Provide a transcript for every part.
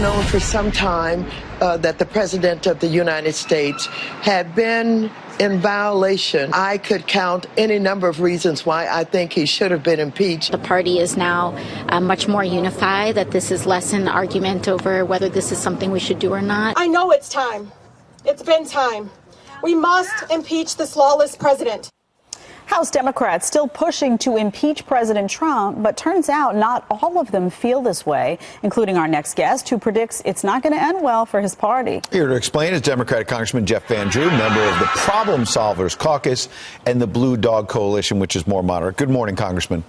known for some time that the President of the United States had been in violation. I could count any number of reasons why I think he should have been impeached. The party is now much more unified, that this is less an argument over whether this is something we should do or not. I know it's time. It's been time. We must impeach this lawless president. House Democrats still pushing to impeach President Trump, but turns out not all of them feel this way, including our next guest, who predicts it's not going to end well for his party. Here to explain is Democratic Congressman Jeff Van Drew, member of the Problem Solvers Caucus and the Blue Dog Coalition, which is more moderate. Good morning, Congressman.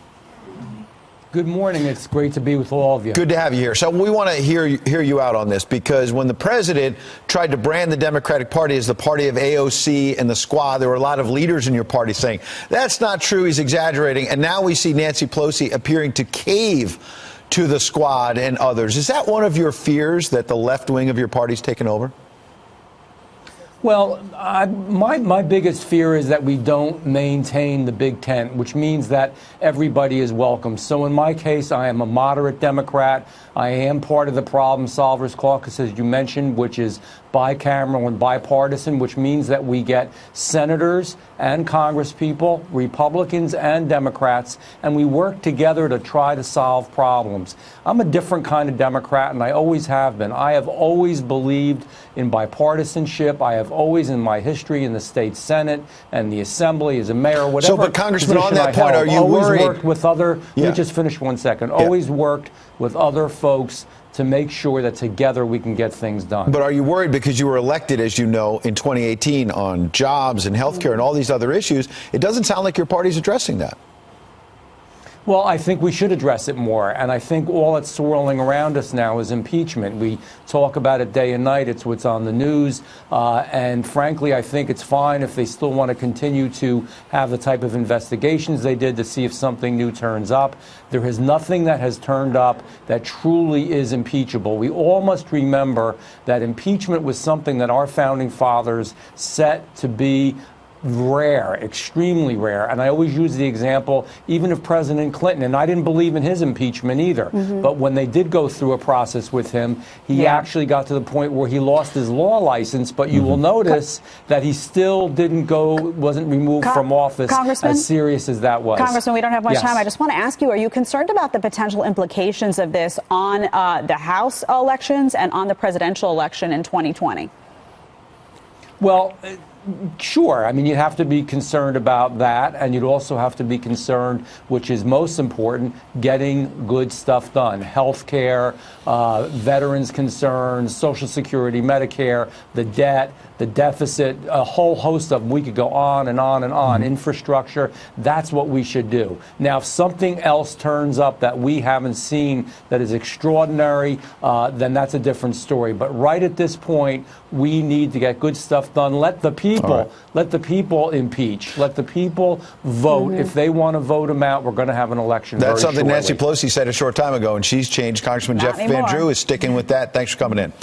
Good morning. It's great to be with all of you. Good to have you here. So we want to hear you out on this, because when the president tried to brand the Democratic Party as the party of AOC and the squad, there were a lot of leaders in your party saying, that's not true, he's exaggerating. And now we see Nancy Pelosi appearing to cave to the squad and others. Is that one of your fears, that the left wing of your party's taken over? Well, my biggest fear is that we don't maintain the big tent, which means that everybody is welcome. So in my case, I am a moderate Democrat. I am part of the Problem Solvers Caucus, as you mentioned, which is bicameral and bipartisan, which means that we get senators and congresspeople, Republicans and Democrats, and we work together to try to solve problems. I'm a different kind of Democrat, and I always have been. I have always believed in bipartisanship. I have always, in my history in the state Senate and the Assembly, as a mayor, whatever. So, but Congressman, on that point, are you worried? Always worked with other. Let me just finish 1 second. Always worked with other folks to make sure that together we can get things done. But are you worried because you were elected, as you know, in 2018 on jobs and health care and all these other issues? It doesn't sound like your party's addressing that. Well, I think we should address it more, and I think all that's swirling around us now is impeachment. We talk about it day and night. It's what's on the news, and frankly, I think it's fine if they still want to continue to have the type of investigations they did to see if something new turns up. There is nothing that has turned up that truly is impeachable. We all must remember that impeachment was something that our founding fathers set to be rare, extremely rare. And I always use the example, even of President Clinton, and I didn't believe in his impeachment either. But when they did go through a process with him, he actually got to the point where he lost his law license. But you will notice that he still wasn't removed from office, as serious as that was. Congressman, we don't have much time. I just want to ask you, are you concerned about the potential implications of this on the House elections and on the presidential election in 2020? Well, sure. I mean, you have to be concerned about that, and you'd also have to be concerned, which is most important, getting good stuff done. Health care, veterans' concerns, Social Security, Medicare, the debt, the deficit, a whole host of them. We could go on and on and on. Infrastructure, that's what we should do. Now, if something else turns up that we haven't seen that is extraordinary, then that's a different story. But right at this point, we need to get good stuff done. Let the people impeach. Let the people vote. If they want to vote him out, we're going to have an election. That's something shortly. Nancy Pelosi said a short time ago, and she's changed. Congressman Jeff Van Drew is sticking with that. Thanks for coming in.